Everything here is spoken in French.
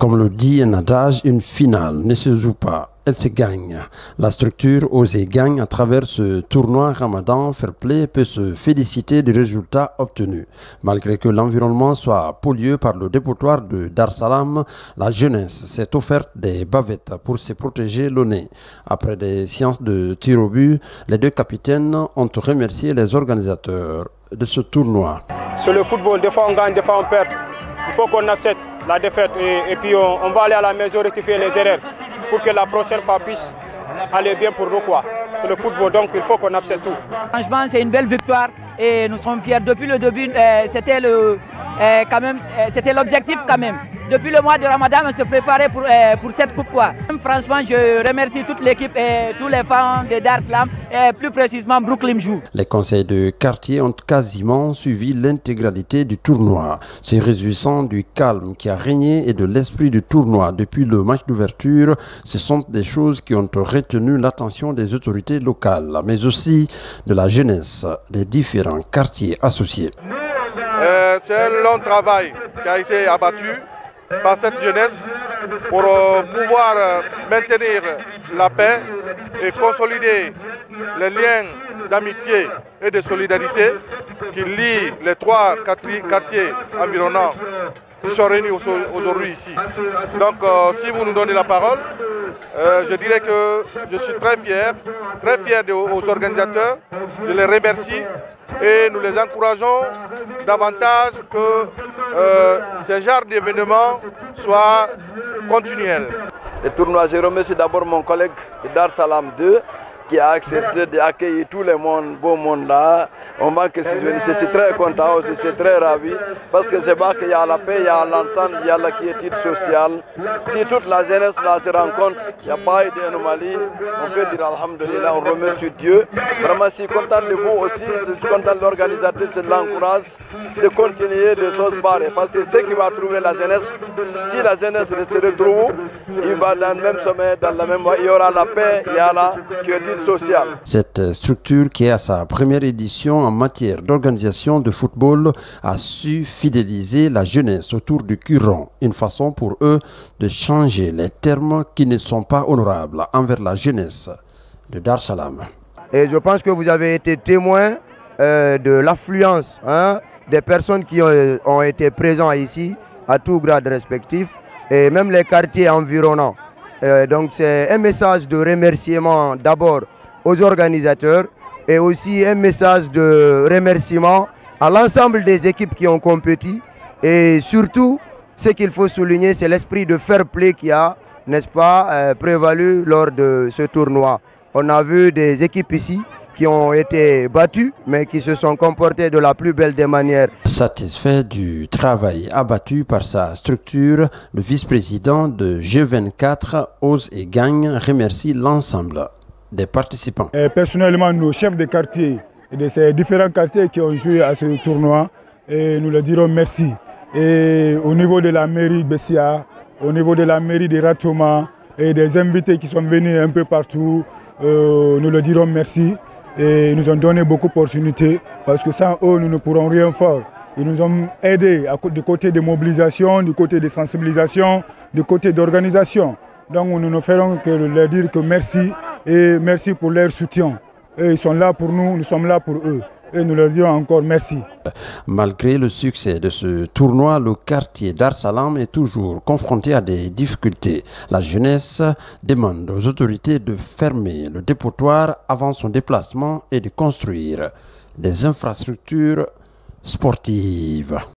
Comme le dit un adage, une finale ne se joue pas, elle se gagne. La structure Osez gagne à travers ce tournoi Ramadan Fair Play peut se féliciter des résultats obtenus. Malgré que l'environnement soit pollué par le dépotoir de Dar Salam, la jeunesse s'est offerte des bavettes pour se protéger le nez. Après des séances de tir au but, les deux capitaines ont remercié les organisateurs de ce tournoi. Sur le football, des fois on gagne, des fois on perd. Il faut qu'on accepte la défaite et puis on va aller à la maison rectifier les erreurs pour que la prochaine fois puisse aller bien pour nous quoi. C'est le football, donc il faut qu'on accepte tout. Franchement, c'est une belle victoire et nous sommes fiers. Depuis le début, c'était l'objectif quand même. Depuis le mois de Ramadan, on se préparait pour cette coupe quoi. Franchement, je remercie toute l'équipe et tous les fans de Dar Salam et plus précisément Brooklyn Jou. Les conseils de quartier ont quasiment suivi l'intégralité du tournoi, se réjouissant du calme qui a régné et de l'esprit du tournoi depuis le match d'ouverture. Ce sont des choses qui ont retenu l'attention des autorités locales, mais aussi de la jeunesse des différents quartiers associés. C'est un long travail qui a été abattu par cette jeunesse pour pouvoir maintenir la paix et consolider les liens d'amitié et de solidarité qui lient les trois quartiers environnants qui sont réunis aujourd'hui ici. Donc si vous nous donnez la parole, je dirais que je suis très fier aux organisateurs, je les remercie et nous les encourageons davantage que ce genre d'événements soient continuels. Le tournoi, je remercie d'abord mon collègue de Dar Salam 2 qui a accepté d'accueillir tout le monde, beau monde là. On voit que je suis très content aussi, je suis très ravi parce que c'est pas qu'il y a la paix, il y a l'entente, il y a la quiétude sociale. Si toute la jeunesse là se rencontre, il n'y a pas d'anomalie, on peut dire alhamdulillah, on remercie Dieu. Vraiment, je suis content de vous aussi, je suis content de l'organisateur, je l'encourage de continuer des choses pareilles parce que c'est ce qui va trouver la jeunesse. Si la jeunesse se retrouve, il va dans le même sommet, dans la même voie, il y aura la paix, il y a la quiétude sociale. Cette structure qui est à sa première édition en matière d'organisation de football a su fidéliser la jeunesse autour du Quran, une façon pour eux de changer les termes qui ne sont pas honorables envers la jeunesse de Dar Salam. Et je pense que vous avez été témoin de l'affluence des personnes qui ont été présentes ici à tout grade respectif et même les quartiers environnants. Donc c'est un message de remerciement d'abord aux organisateurs et aussi un message de remerciement à l'ensemble des équipes qui ont compéti. Et surtout, ce qu'il faut souligner, c'est l'esprit de fair play qui a, n'est-ce pas, prévalu lors de ce tournoi. On a vu des équipes ici qui ont été battues, mais qui se sont comportées de la plus belle des manières. Satisfait du travail abattu par sa structure, le vice-président de G24, Ose et Gagne, remercie l'ensemble des participants. Personnellement, nos chefs de quartier et de ces différents quartiers qui ont joué à ce tournoi, et nous leur dirons merci. Et au niveau de la mairie Bessia, au niveau de la mairie de Ratoma et des invités qui sont venus un peu partout, nous leur dirons merci. Et ils nous ont donné beaucoup d'opportunités parce que sans eux, nous ne pourrons rien faire. Ils nous ont aidés du côté de mobilisation, du côté de sensibilisation, du côté d'organisation. Donc nous ne ferons que leur dire que merci et merci pour leur soutien. Et ils sont là pour nous, nous sommes là pour eux. Et nous leur disons encore merci. Malgré le succès de ce tournoi, le quartier Dar Salam est toujours confronté à des difficultés. La jeunesse demande aux autorités de fermer le dépotoir avant son déplacement et de construire des infrastructures sportives.